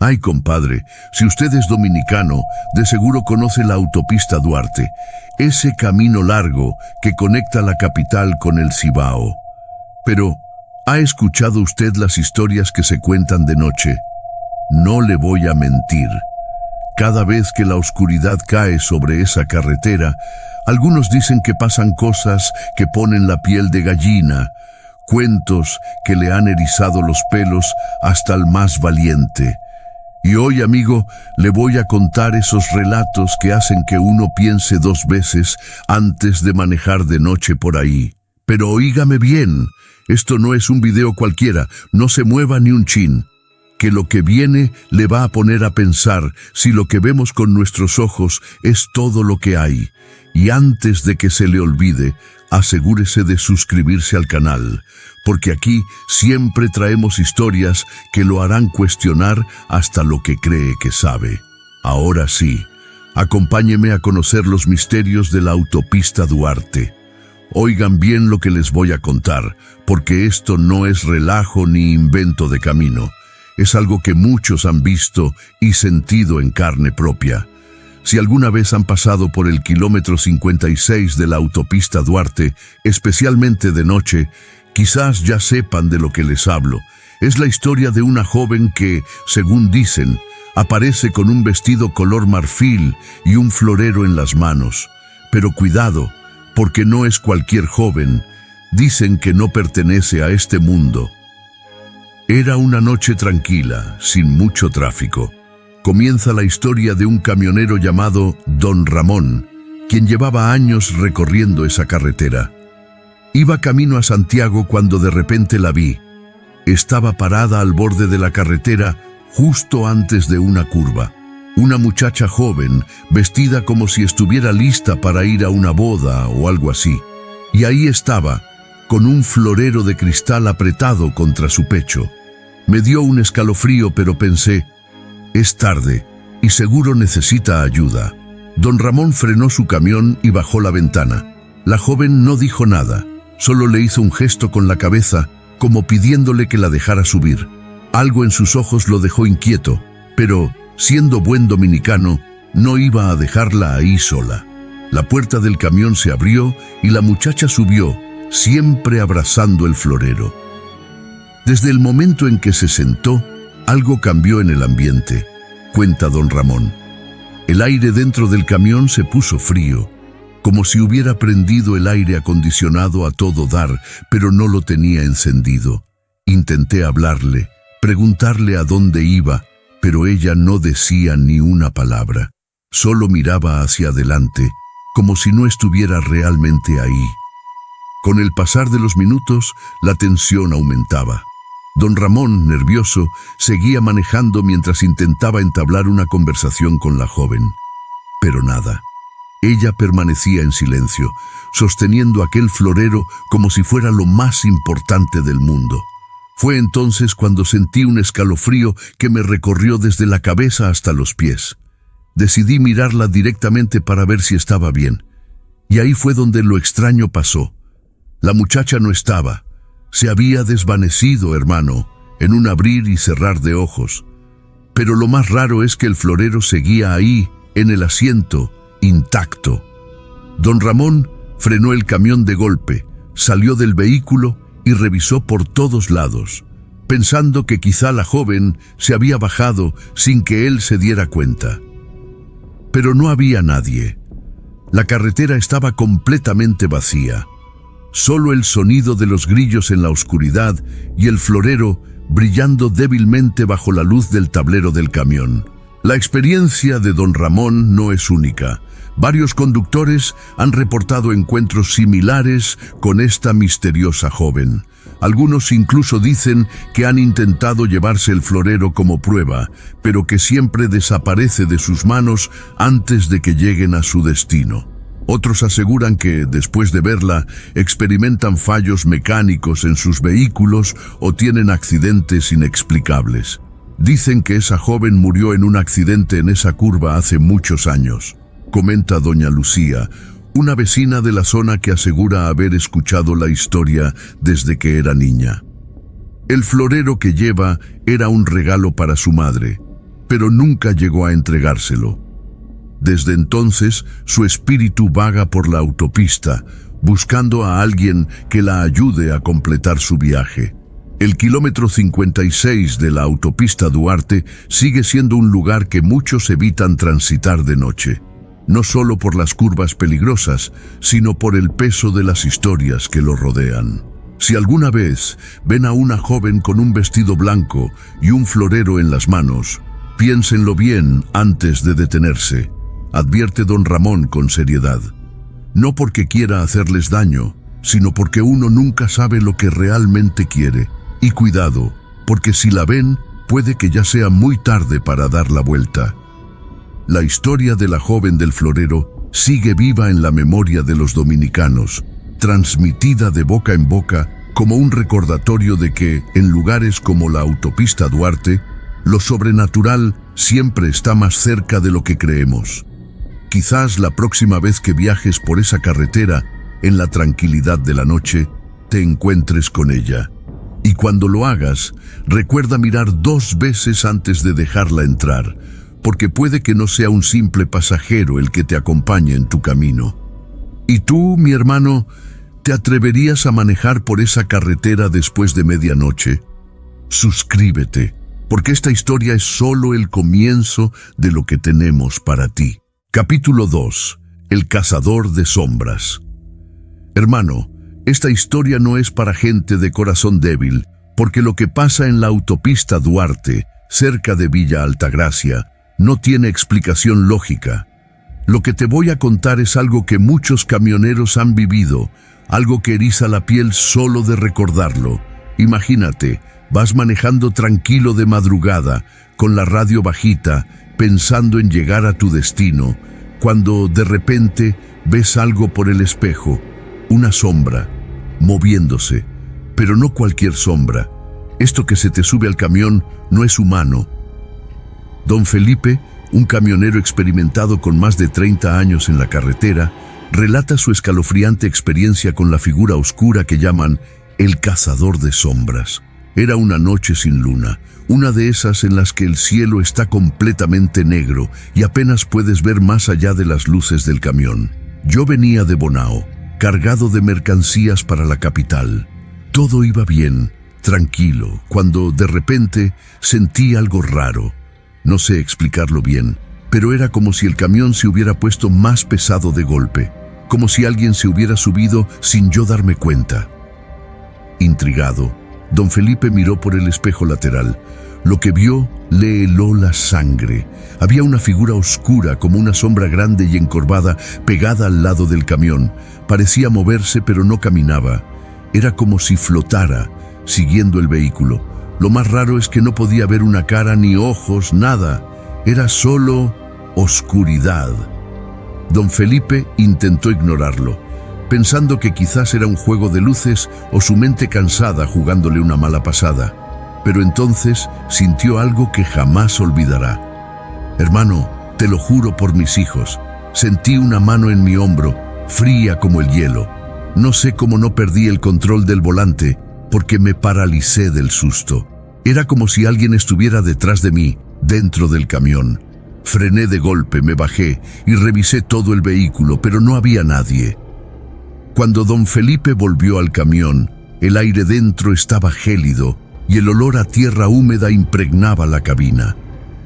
Ay, compadre, si usted es dominicano, de seguro conoce la autopista Duarte, ese camino largo que conecta la capital con el Cibao. Pero, ¿ha escuchado usted las historias que se cuentan de noche? No le voy a mentir. Cada vez que la oscuridad cae sobre esa carretera, algunos dicen que pasan cosas que ponen la piel de gallina, cuentos que le han erizado los pelos hasta el más valiente. Y hoy, amigo, le voy a contar esos relatos que hacen que uno piense dos veces antes de manejar de noche por ahí. Pero oígame bien, esto no es un video cualquiera, no se mueva ni un chin. Que lo que viene le va a poner a pensar si lo que vemos con nuestros ojos es todo lo que hay. Y antes de que se le olvide, asegúrese de suscribirse al canal, porque aquí siempre traemos historias que lo harán cuestionar hasta lo que cree que sabe. Ahora sí, acompáñeme a conocer los misterios de la autopista Duarte. Oigan bien lo que les voy a contar, porque esto no es relajo ni invento de camino. Es algo que muchos han visto y sentido en carne propia. Si alguna vez han pasado por el kilómetro 56 de la autopista Duarte, especialmente de noche, quizás ya sepan de lo que les hablo. Es la historia de una joven que, según dicen, aparece con un vestido color marfil y un florero en las manos. Pero cuidado, porque no es cualquier joven. Dicen que no pertenece a este mundo. Era una noche tranquila, sin mucho tráfico. Comienza la historia de un camionero llamado Don Ramón, quien llevaba años recorriendo esa carretera. Iba camino a Santiago cuando de repente la vi. Estaba parada al borde de la carretera justo antes de una curva. Una muchacha joven, vestida como si estuviera lista para ir a una boda o algo así. Y ahí estaba, con un florero de cristal apretado contra su pecho. Me dio un escalofrío, pero pensé, es tarde y seguro necesita ayuda. Don Ramón frenó su camión y bajó la ventana. La joven no dijo nada, solo le hizo un gesto con la cabeza, como pidiéndole que la dejara subir. Algo en sus ojos lo dejó inquieto, pero, siendo buen dominicano, no iba a dejarla ahí sola. La puerta del camión se abrió y la muchacha subió, siempre abrazando el florero. Desde el momento en que se sentó, algo cambió en el ambiente, cuenta don Ramón. El aire dentro del camión se puso frío, como si hubiera prendido el aire acondicionado a todo dar, pero no lo tenía encendido. Intenté hablarle, preguntarle a dónde iba, pero ella no decía ni una palabra. Solo miraba hacia adelante, como si no estuviera realmente ahí. Con el pasar de los minutos, la tensión aumentaba. Don Ramón, nervioso, seguía manejando mientras intentaba entablar una conversación con la joven. Pero nada. Ella permanecía en silencio, sosteniendo aquel florero como si fuera lo más importante del mundo. Fue entonces cuando sentí un escalofrío que me recorrió desde la cabeza hasta los pies. Decidí mirarla directamente para ver si estaba bien. Y ahí fue donde lo extraño pasó. La muchacha no estaba. Se había desvanecido, hermano, en un abrir y cerrar de ojos. Pero lo más raro es que el florero seguía ahí, en el asiento, intacto. Don Ramón frenó el camión de golpe, salió del vehículo y revisó por todos lados, pensando que quizá la joven se había bajado sin que él se diera cuenta. Pero no había nadie. La carretera estaba completamente vacía. Solo el sonido de los grillos en la oscuridad y el florero brillando débilmente bajo la luz del tablero del camión. La experiencia de don Ramón no es única. Varios conductores han reportado encuentros similares con esta misteriosa joven. Algunos incluso dicen que han intentado llevarse el florero como prueba, pero que siempre desaparece de sus manos antes de que lleguen a su destino. Otros aseguran que, después de verla, experimentan fallos mecánicos en sus vehículos o tienen accidentes inexplicables. Dicen que esa joven murió en un accidente en esa curva hace muchos años, comenta doña Lucía, una vecina de la zona que asegura haber escuchado la historia desde que era niña. El florero que lleva era un regalo para su madre. pero nunca llegó a entregárselo. Desde entonces, su espíritu vaga por la autopista, buscando a alguien que la ayude a completar su viaje. El kilómetro 56 de la autopista Duarte sigue siendo un lugar que muchos evitan transitar de noche, no solo por las curvas peligrosas, sino por el peso de las historias que lo rodean. Si alguna vez ven a una joven con un vestido blanco y un florero en las manos, piénsenlo bien antes de detenerse, advierte don Ramón con seriedad. No porque quiera hacerles daño, sino porque uno nunca sabe lo que realmente quiere. Y cuidado, porque si la ven, puede que ya sea muy tarde para dar la vuelta. La historia de la joven del florero sigue viva en la memoria de los dominicanos, transmitida de boca en boca como un recordatorio de que, en lugares como la autopista Duarte, lo sobrenatural siempre está más cerca de lo que creemos. Quizás la próxima vez que viajes por esa carretera, en la tranquilidad de la noche, te encuentres con ella. Y cuando lo hagas, recuerda mirar 2 veces antes de dejarla entrar, porque puede que no sea un simple pasajero el que te acompañe en tu camino. ¿Y tú, mi hermano, te atreverías a manejar por esa carretera después de medianoche? Suscríbete, porque esta historia es solo el comienzo de lo que tenemos para ti. Capítulo 2. El cazador de sombras. Hermano, esta historia no es para gente de corazón débil, porque lo que pasa en la autopista Duarte, cerca de Villa Altagracia, no tiene explicación lógica. Lo que te voy a contar es algo que muchos camioneros han vivido, algo que eriza la piel solo de recordarlo. Imagínate, vas manejando tranquilo de madrugada, con la radio bajita, pensando en llegar a tu destino, cuando de repente ves algo por el espejo, una sombra, moviéndose, pero no cualquier sombra. Esto que se te sube al camión no es humano. Don Felipe, un camionero experimentado con más de 30 años en la carretera, relata su escalofriante experiencia con la figura oscura que llaman el cazador de sombras. Era una noche sin luna, una de esas en las que el cielo está completamente negro y apenas puedes ver más allá de las luces del camión. Yo venía de Bonao, cargado de mercancías para la capital. Todo iba bien, tranquilo, cuando de repente sentí algo raro. No sé explicarlo bien, pero era como si el camión se hubiera puesto más pesado de golpe, como si alguien se hubiera subido sin yo darme cuenta. Intrigado, don Felipe miró por el espejo lateral. Lo que vio le heló la sangre. Había una figura oscura, como una sombra grande y encorvada, pegada al lado del camión. Parecía moverse, pero no caminaba. Era como si flotara, siguiendo el vehículo. Lo más raro es que no podía ver una cara ni ojos, nada. Era solo oscuridad. Don Felipe intentó ignorarlo, pensando que quizás era un juego de luces o su mente cansada jugándole una mala pasada. Pero entonces sintió algo que jamás olvidará. Hermano, te lo juro por mis hijos, sentí una mano en mi hombro, fría como el hielo. No sé cómo no perdí el control del volante, porque me paralicé del susto. Era como si alguien estuviera detrás de mí, dentro del camión. Frené de golpe, me bajé y revisé todo el vehículo, pero no había nadie. Cuando don Felipe volvió al camión, el aire dentro estaba gélido y el olor a tierra húmeda impregnaba la cabina.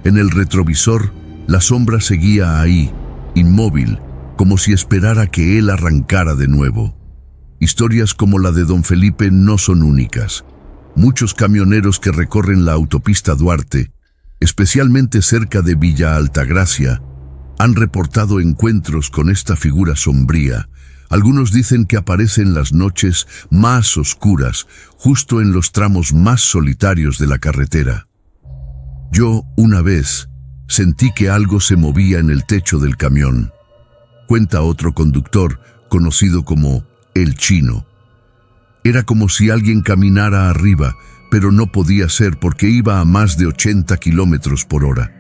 En el retrovisor, la sombra seguía ahí, inmóvil, como si esperara que él arrancara de nuevo. Historias como la de don Felipe no son únicas. Muchos camioneros que recorren la autopista Duarte, especialmente cerca de Villa Altagracia, han reportado encuentros con esta figura sombría. Algunos dicen que aparece en las noches más oscuras, justo en los tramos más solitarios de la carretera. Yo, una vez, sentí que algo se movía en el techo del camión. Cuenta otro conductor, conocido como El Chino. Era como si alguien caminara arriba, pero no podía ser porque iba a más de 80 kilómetros por hora.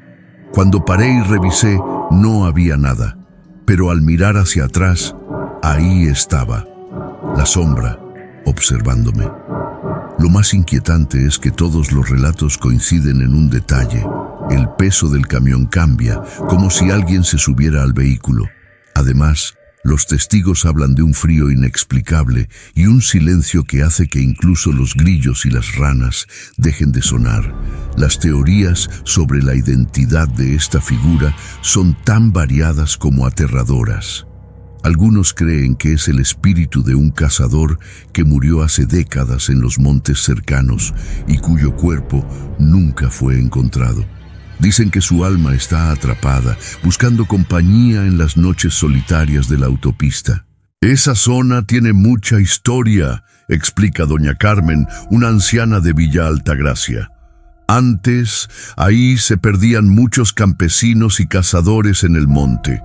Cuando paré y revisé, no había nada, pero al mirar hacia atrás, ahí estaba, la sombra, observándome. Lo más inquietante es que todos los relatos coinciden en un detalle. El peso del camión cambia, como si alguien se subiera al vehículo. Además, los testigos hablan de un frío inexplicable y un silencio que hace que incluso los grillos y las ranas dejen de sonar. Las teorías sobre la identidad de esta figura son tan variadas como aterradoras. Algunos creen que es el espíritu de un cazador que murió hace décadas en los montes cercanos y cuyo cuerpo nunca fue encontrado. Dicen que su alma está atrapada, buscando compañía en las noches solitarias de la autopista. Esa zona tiene mucha historia, explica doña Carmen, una anciana de Villa Altagracia. Antes, ahí se perdían muchos campesinos y cazadores en el monte.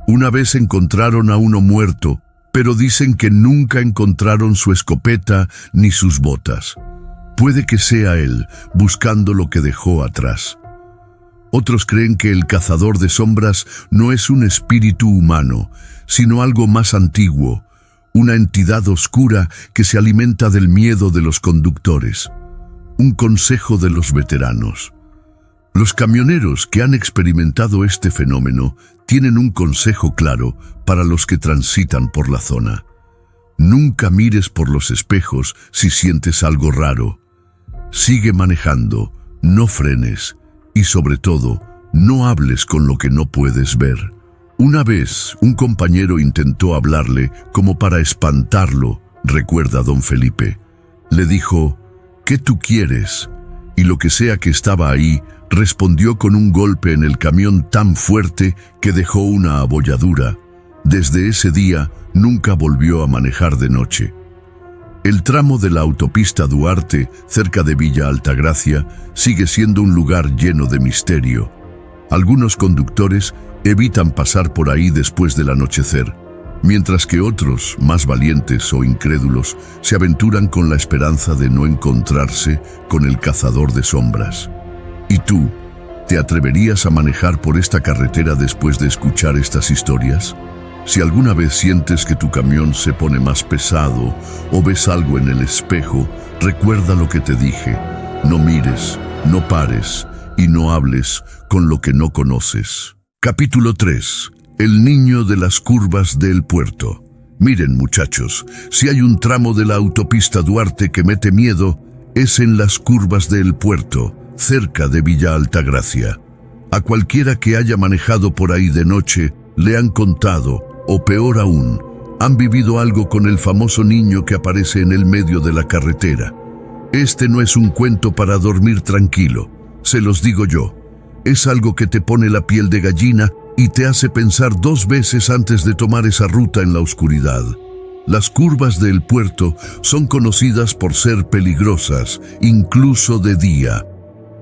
Una vez encontraron a uno muerto, pero dicen que nunca encontraron su escopeta ni sus botas. Puede que sea él, buscando lo que dejó atrás. Otros creen que el cazador de sombras no es un espíritu humano, sino algo más antiguo, una entidad oscura que se alimenta del miedo de los conductores. Un consejo de los veteranos. Los camioneros que han experimentado este fenómeno tienen un consejo claro para los que transitan por la zona. Nunca mires por los espejos si sientes algo raro. Sigue manejando, no frenes y sobre todo, no hables con lo que no puedes ver. Una vez, un compañero intentó hablarle como para espantarlo, recuerda don Felipe. Le dijo, ¿qué tú quieres? Y lo que sea que estaba ahí, respondió con un golpe en el camión tan fuerte que dejó una abolladura. Desde ese día, nunca volvió a manejar de noche. El tramo de la autopista Duarte, cerca de Villa Altagracia, sigue siendo un lugar lleno de misterio. Algunos conductores evitan pasar por ahí después del anochecer, mientras que otros, más valientes o incrédulos, se aventuran con la esperanza de no encontrarse con el cazador de sombras. ¿Y tú, te atreverías a manejar por esta carretera después de escuchar estas historias? Si alguna vez sientes que tu camión se pone más pesado o ves algo en el espejo, recuerda lo que te dije. No mires, no pares y no hables con lo que no conoces. Capítulo 3. El niño de las curvas del puerto. Miren, muchachos, si hay un tramo de la autopista Duarte que mete miedo, es en las curvas del puerto, cerca de Villa Altagracia. A cualquiera que haya manejado por ahí de noche, le han contado, o peor aún, han vivido algo con el famoso niño que aparece en el medio de la carretera. Este no es un cuento para dormir tranquilo, se los digo yo. Es algo que te pone la piel de gallina y te hace pensar 2 veces antes de tomar esa ruta en la oscuridad. Las curvas del puerto son conocidas por ser peligrosas, incluso de día,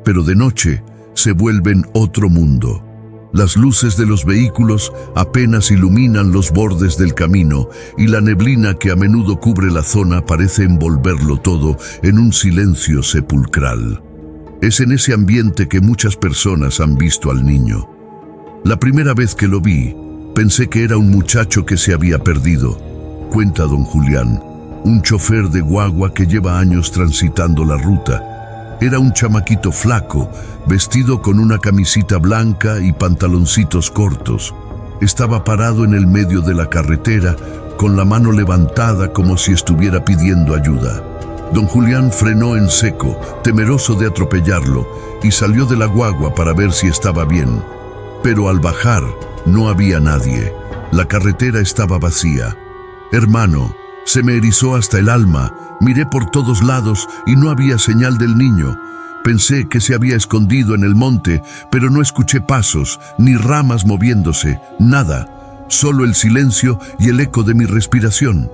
pero de noche se vuelven otro mundo. Las luces de los vehículos apenas iluminan los bordes del camino y la neblina que a menudo cubre la zona parece envolverlo todo en un silencio sepulcral. Es en ese ambiente que muchas personas han visto al niño. La primera vez que lo vi, pensé que era un muchacho que se había perdido, cuenta don Julián, un chofer de guagua que lleva años transitando la ruta. Era un chamaquito flaco, vestido con una camisita blanca y pantaloncitos cortos. Estaba parado en el medio de la carretera, con la mano levantada como si estuviera pidiendo ayuda. Don Julián frenó en seco, temeroso de atropellarlo, y salió de la guagua para ver si estaba bien. Pero al bajar, no había nadie. La carretera estaba vacía. Hermano, se me erizó hasta el alma. Miré por todos lados y no había señal del niño. Pensé que se había escondido en el monte, pero no escuché pasos, ni ramas moviéndose, nada. Solo el silencio y el eco de mi respiración.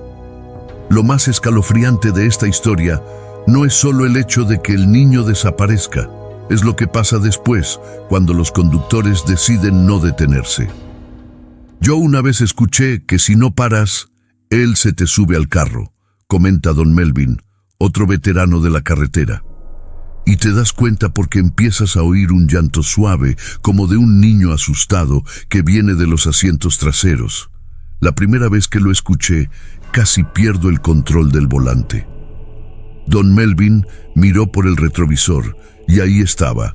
Lo más escalofriante de esta historia no es solo el hecho de que el niño desaparezca, es lo que pasa después, cuando los conductores deciden no detenerse. Yo una vez escuché que si no paras, él se te sube al carro, comenta don Melvin, otro veterano de la carretera. Y te das cuenta porque empiezas a oír un llanto suave, como de un niño asustado que viene de los asientos traseros. La primera vez que lo escuché, casi pierdo el control del volante. Don Melvin miró por el retrovisor y ahí estaba,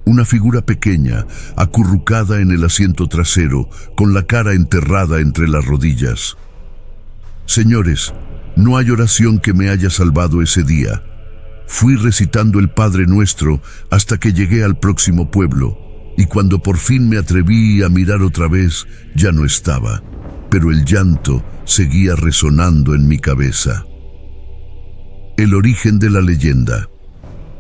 una figura pequeña, acurrucada en el asiento trasero, con la cara enterrada entre las rodillas. Señores, no hay oración que me haya salvado ese día. Fui recitando el Padre Nuestro hasta que llegué al próximo pueblo, y cuando por fin me atreví a mirar otra vez, ya no estaba, pero el llanto seguía resonando en mi cabeza. El origen de la leyenda.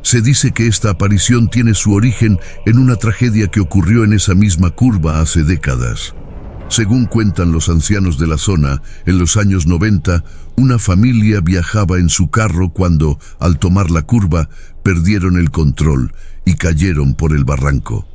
Se dice que esta aparición tiene su origen en una tragedia que ocurrió en esa misma curva hace décadas. Según cuentan los ancianos de la zona, en los años 90, una familia viajaba en su carro cuando, al tomar la curva, perdieron el control y cayeron por el barranco.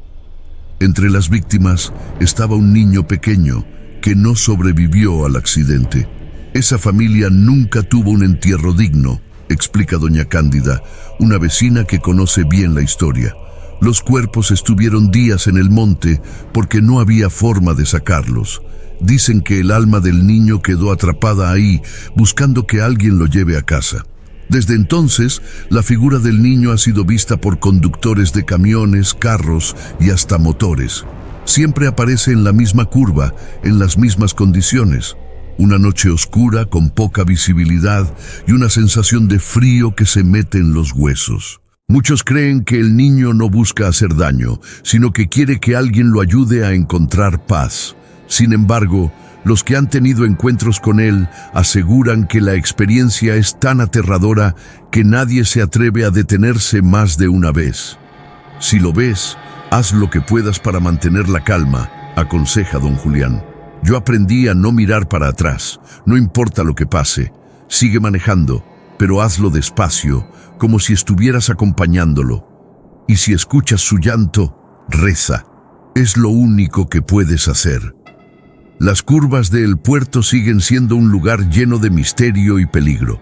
Entre las víctimas estaba un niño pequeño que no sobrevivió al accidente. Esa familia nunca tuvo un entierro digno, explica doña Cándida, una vecina que conoce bien la historia. Los cuerpos estuvieron días en el monte porque no había forma de sacarlos. Dicen que el alma del niño quedó atrapada ahí, buscando que alguien lo lleve a casa. Desde entonces, la figura del niño ha sido vista por conductores de camiones, carros y hasta motores. Siempre aparece en la misma curva, en las mismas condiciones. Una noche oscura con poca visibilidad y una sensación de frío que se mete en los huesos. Muchos creen que el niño no busca hacer daño, sino que quiere que alguien lo ayude a encontrar paz. Sin embargo, los que han tenido encuentros con él aseguran que la experiencia es tan aterradora que nadie se atreve a detenerse más de una vez. Si lo ves, haz lo que puedas para mantener la calma, aconseja don Julián. Yo aprendí a no mirar para atrás, no importa lo que pase, sigue manejando, pero hazlo despacio, como si estuvieras acompañándolo. Y si escuchas su llanto, reza. Es lo único que puedes hacer. Las curvas del puerto siguen siendo un lugar lleno de misterio y peligro.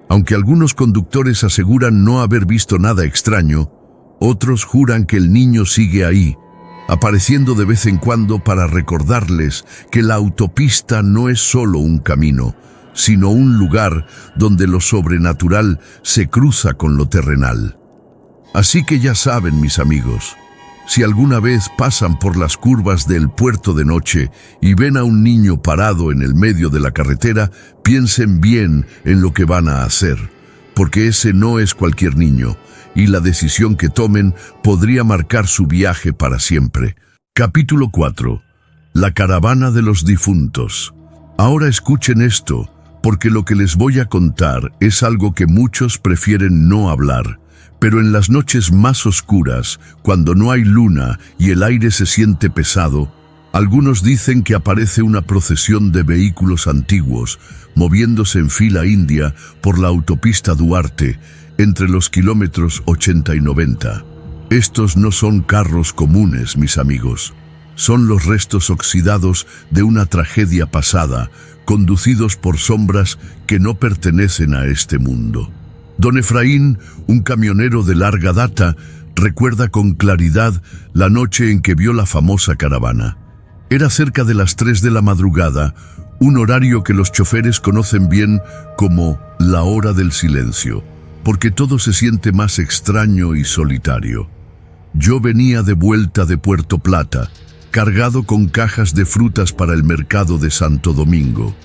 Aunque algunos conductores aseguran no haber visto nada extraño, otros juran que el niño sigue ahí, apareciendo de vez en cuando para recordarles que la autopista no es solo un camino, sino un lugar donde lo sobrenatural se cruza con lo terrenal. Así que ya saben, mis amigos, si alguna vez pasan por las curvas del puerto de noche y ven a un niño parado en el medio de la carretera, piensen bien en lo que van a hacer, porque ese no es cualquier niño, y la decisión que tomen podría marcar su viaje para siempre. Capítulo 4. La caravana de los difuntos. Ahora escuchen esto, porque lo que les voy a contar es algo que muchos prefieren no hablar. Pero en las noches más oscuras, cuando no hay luna y el aire se siente pesado, algunos dicen que aparece una procesión de vehículos antiguos, moviéndose en fila india por la autopista Duarte, entre los kilómetros 80 y 90. Estos no son carros comunes, mis amigos. Son los restos oxidados de una tragedia pasada, conducidos por sombras que no pertenecen a este mundo. Don Efraín, un camionero de larga data, recuerda con claridad la noche en que vio la famosa caravana. Era cerca de las 3 de la madrugada, un horario que los choferes conocen bien como la hora del silencio, porque todo se siente más extraño y solitario. Yo venía de vuelta de Puerto Plata, cargado con cajas de frutas para el mercado de Santo Domingo.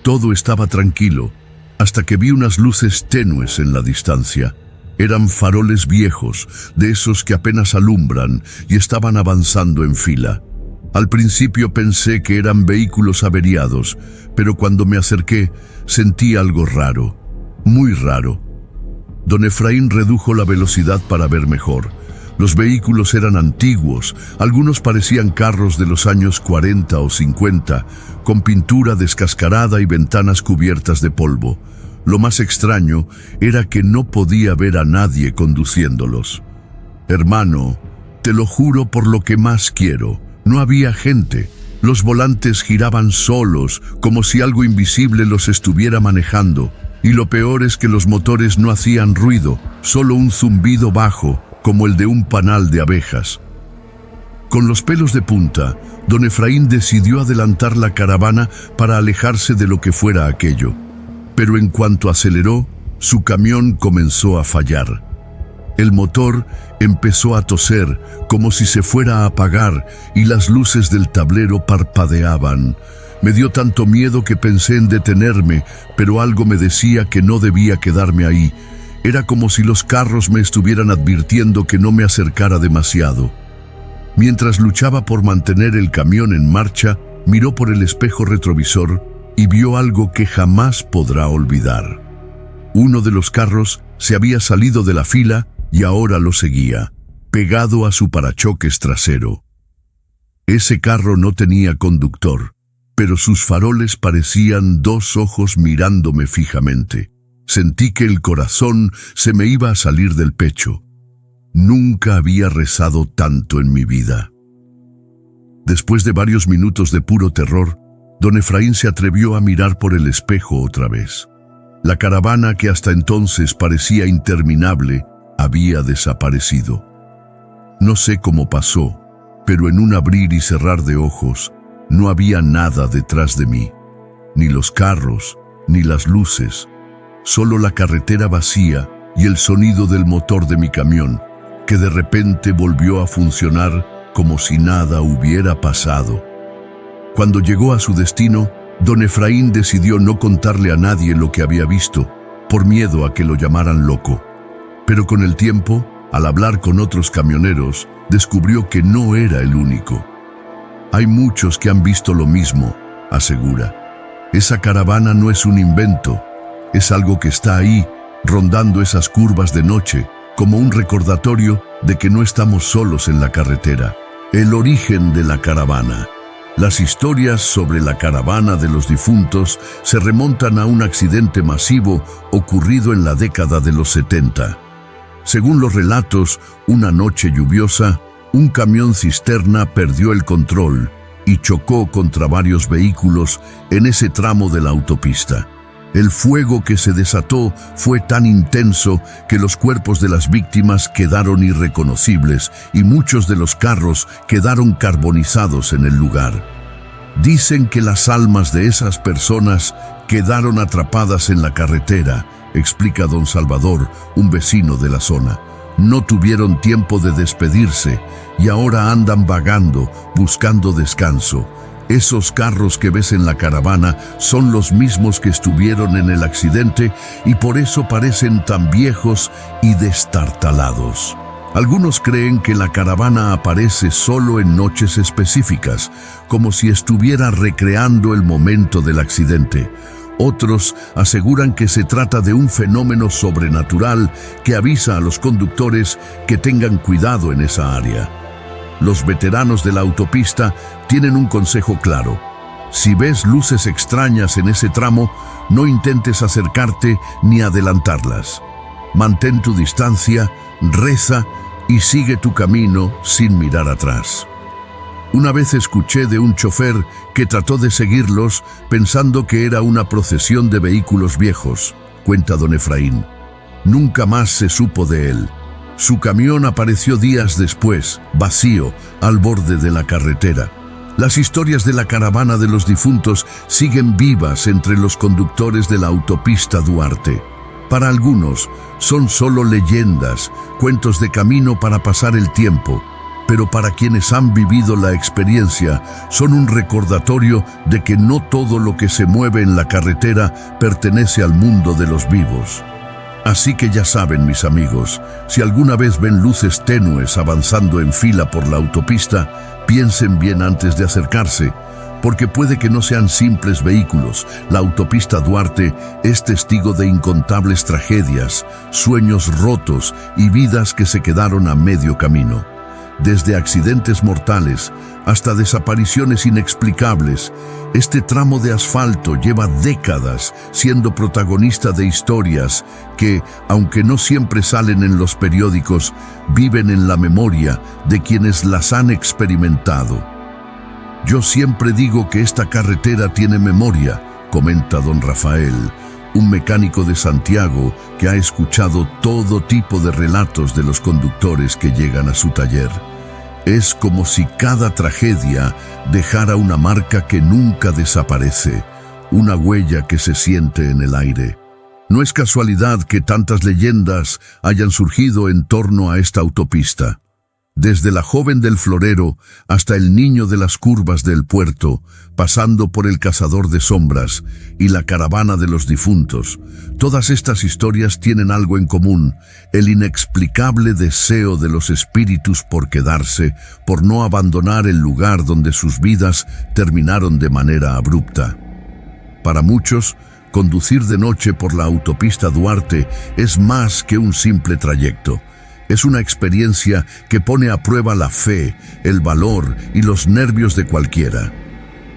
Todo estaba tranquilo, hasta que vi unas luces tenues en la distancia. Eran faroles viejos, de esos que apenas alumbran, y estaban avanzando en fila. Al principio pensé que eran vehículos averiados, pero cuando me acerqué, sentí algo raro, muy raro. Don Efraín redujo la velocidad para ver mejor. Los vehículos eran antiguos, algunos parecían carros de los años 40 o 50, con pintura descascarada y ventanas cubiertas de polvo. Lo más extraño era que no podía ver a nadie conduciéndolos. Hermano, te lo juro por lo que más quiero, no había gente. Los volantes giraban solos, como si algo invisible los estuviera manejando. Y lo peor es que los motores no hacían ruido, solo un zumbido bajo, como el de un panal de abejas. Con los pelos de punta, don Efraín decidió adelantar la caravana para alejarse de lo que fuera aquello. Pero en cuanto aceleró, Su camión comenzó a fallar. El motor empezó a toser como si se fuera a apagar y las luces del tablero parpadeaban. Me dio tanto miedo que pensé en detenerme, pero algo me decía que no debía quedarme ahí. Era como si los carros me estuvieran advirtiendo que no me acercara demasiado. Mientras luchaba por mantener el camión en marcha, miró por el espejo retrovisor y vio algo que jamás podrá olvidar. Uno de los carros se había salido de la fila y ahora lo seguía, pegado a su parachoques trasero. Ese carro no tenía conductor, pero sus faroles parecían dos ojos mirándome fijamente. Sentí que el corazón se me iba a salir del pecho. Nunca había rezado tanto en mi vida. Después de varios minutos de puro terror, don Efraín se atrevió a mirar por el espejo otra vez. La caravana, que hasta entonces parecía interminable, había desaparecido. No sé cómo pasó, pero en un abrir y cerrar de ojos, no había nada detrás de mí. Ni los carros, ni las luces. Solo la carretera vacía y el sonido del motor de mi camión, que de repente volvió a funcionar como si nada hubiera pasado. Cuando llegó a su destino, don Efraín decidió no contarle a nadie lo que había visto, por miedo a que lo llamaran loco. Pero con el tiempo, al hablar con otros camioneros, descubrió que no era el único. Hay muchos que han visto lo mismo, asegura. Esa caravana no es un invento, es algo que está ahí, rondando esas curvas de noche, como un recordatorio de que no estamos solos en la carretera. El origen de la caravana. Las historias sobre la caravana de los difuntos se remontan a un accidente masivo ocurrido en la década de los 70. Según los relatos, una noche lluviosa, un camión cisterna perdió el control y chocó contra varios vehículos en ese tramo de la autopista. El fuego que se desató fue tan intenso que los cuerpos de las víctimas quedaron irreconocibles y muchos de los carros quedaron carbonizados en el lugar. Dicen que las almas de esas personas quedaron atrapadas en la carretera, explica don Salvador, un vecino de la zona. No tuvieron tiempo de despedirse y ahora andan vagando, buscando descanso. Esos carros que ves en la caravana son los mismos que estuvieron en el accidente y por eso parecen tan viejos y destartalados. Algunos creen que la caravana aparece solo en noches específicas, como si estuviera recreando el momento del accidente. Otros aseguran que se trata de un fenómeno sobrenatural que avisa a los conductores que tengan cuidado en esa área. Los veteranos de la autopista tienen un consejo claro. Si ves luces extrañas en ese tramo, no intentes acercarte ni adelantarlas. Mantén tu distancia, reza y sigue tu camino sin mirar atrás. Una vez escuché de un chofer que trató de seguirlos pensando que era una procesión de vehículos viejos, cuenta don Efraín. Nunca más se supo de él. Su camión apareció días después, vacío, al borde de la carretera. Las historias de la caravana de los difuntos siguen vivas entre los conductores de la autopista Duarte. Para algunos, son solo leyendas, cuentos de camino para pasar el tiempo, pero para quienes han vivido la experiencia, son un recordatorio de que no todo lo que se mueve en la carretera pertenece al mundo de los vivos. Así que ya saben, mis amigos, si alguna vez ven luces tenues avanzando en fila por la autopista, piensen bien antes de acercarse, porque puede que no sean simples vehículos. La autopista Duarte es testigo de incontables tragedias, sueños rotos y vidas que se quedaron a medio camino. Desde accidentes mortales hasta desapariciones inexplicables, este tramo de asfalto lleva décadas siendo protagonista de historias que, aunque no siempre salen en los periódicos, viven en la memoria de quienes las han experimentado. Yo siempre digo que esta carretera tiene memoria, comenta don Rafael, un mecánico de Santiago que ha escuchado todo tipo de relatos de los conductores que llegan a su taller. Es como si cada tragedia dejara una marca que nunca desaparece, una huella que se siente en el aire. No es casualidad que tantas leyendas hayan surgido en torno a esta autopista. Desde la joven del florero hasta el niño de las curvas del puerto, pasando por el cazador de sombras y la caravana de los difuntos, todas estas historias tienen algo en común: el inexplicable deseo de los espíritus por quedarse, por no abandonar el lugar donde sus vidas terminaron de manera abrupta. Para muchos, conducir de noche por la autopista Duarte es más que un simple trayecto. Es una experiencia que pone a prueba la fe, el valor y los nervios de cualquiera.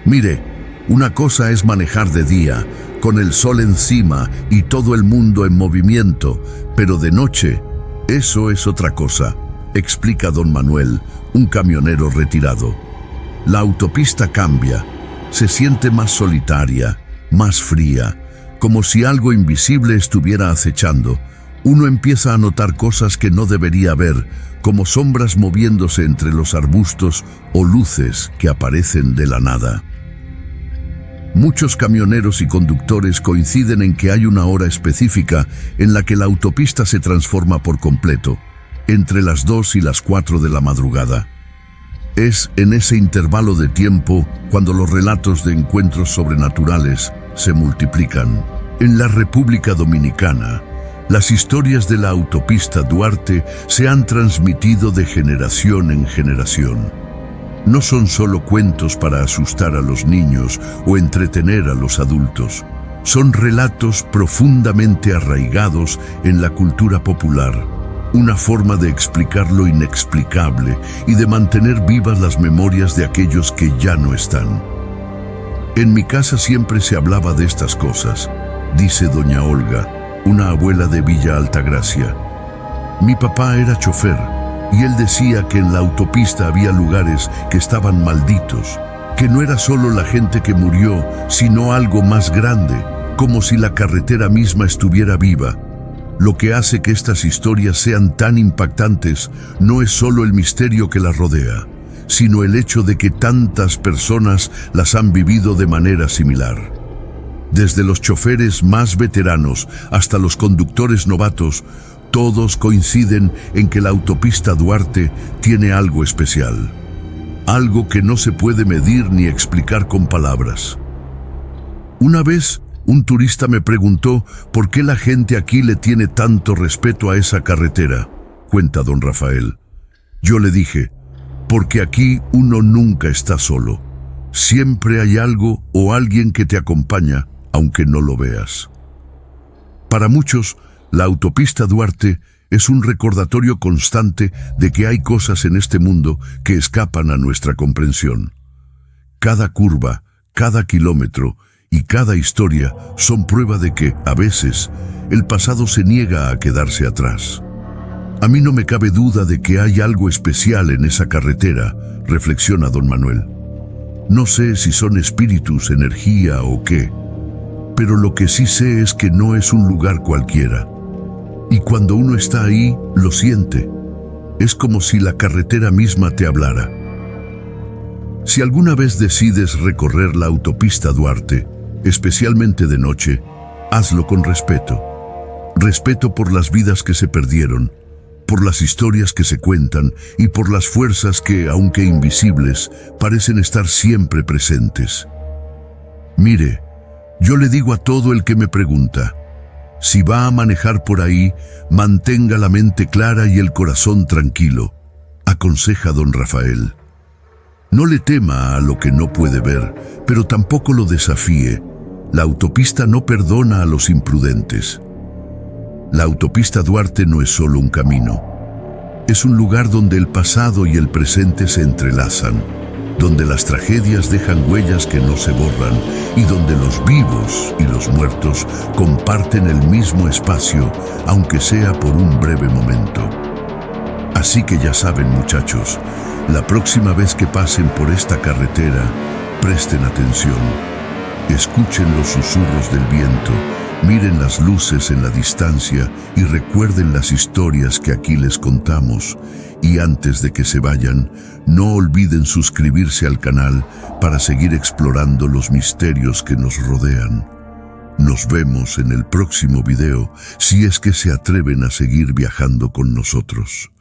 Mire, una cosa es manejar de día, con el sol encima y todo el mundo en movimiento, pero de noche, eso es otra cosa, explica don Manuel, un camionero retirado. La autopista cambia, se siente más solitaria, más fría, como si algo invisible estuviera acechando. Uno empieza a notar cosas que no debería ver, como sombras moviéndose entre los arbustos o luces que aparecen de la nada. Muchos camioneros y conductores coinciden en que hay una hora específica en la que la autopista se transforma por completo, entre las 2 y las 4 de la madrugada. Es en ese intervalo de tiempo cuando los relatos de encuentros sobrenaturales se multiplican. En la República Dominicana, las historias de la autopista Duarte se han transmitido de generación en generación. No son solo cuentos para asustar a los niños o entretener a los adultos. Son relatos profundamente arraigados en la cultura popular, una forma de explicar lo inexplicable y de mantener vivas las memorias de aquellos que ya no están. En mi casa siempre se hablaba de estas cosas, dice doña Olga, una abuela de Villa Altagracia. Mi papá era chofer y él decía que en la autopista había lugares que estaban malditos, que no era solo la gente que murió, sino algo más grande, como si la carretera misma estuviera viva. Lo que hace que estas historias sean tan impactantes no es solo el misterio que las rodea, sino el hecho de que tantas personas las han vivido de manera similar. Desde los choferes más veteranos hasta los conductores novatos, todos coinciden en que la autopista Duarte tiene algo especial, algo que no se puede medir ni explicar con palabras. Una vez, un turista me preguntó por qué la gente aquí le tiene tanto respeto a esa carretera, cuenta don Rafael. Yo le dije, porque aquí uno nunca está solo. Siempre hay algo o alguien que te acompaña, aunque no lo veas. Para muchos, la autopista Duarte es un recordatorio constante de que hay cosas en este mundo que escapan a nuestra comprensión. Cada curva, cada kilómetro y cada historia son prueba de que, a veces, el pasado se niega a quedarse atrás. A mí no me cabe duda de que hay algo especial en esa carretera, reflexiona don Manuel. No sé si son espíritus, energía o qué, pero lo que sí sé es que no es un lugar cualquiera. Y cuando uno está ahí, lo siente. Es como si la carretera misma te hablara. Si alguna vez decides recorrer la autopista Duarte, especialmente de noche, hazlo con respeto. Respeto por las vidas que se perdieron, por las historias que se cuentan y por las fuerzas que, aunque invisibles, parecen estar siempre presentes. Mire, yo le digo a todo el que me pregunta, si va a manejar por ahí, mantenga la mente clara y el corazón tranquilo, aconseja don Rafael. No le tema a lo que no puede ver, pero tampoco lo desafíe. La autopista no perdona a los imprudentes. La autopista Duarte no es solo un camino. Es un lugar donde el pasado y el presente se entrelazan, donde las tragedias dejan huellas que no se borran y donde los vivos y los muertos comparten el mismo espacio, aunque sea por un breve momento. Así que ya saben, muchachos, la próxima vez que pasen por esta carretera, presten atención. Escuchen los susurros del viento, miren las luces en la distancia y recuerden las historias que aquí les contamos. Y antes de que se vayan, no olviden suscribirse al canal para seguir explorando los misterios que nos rodean. Nos vemos en el próximo video si es que se atreven a seguir viajando con nosotros.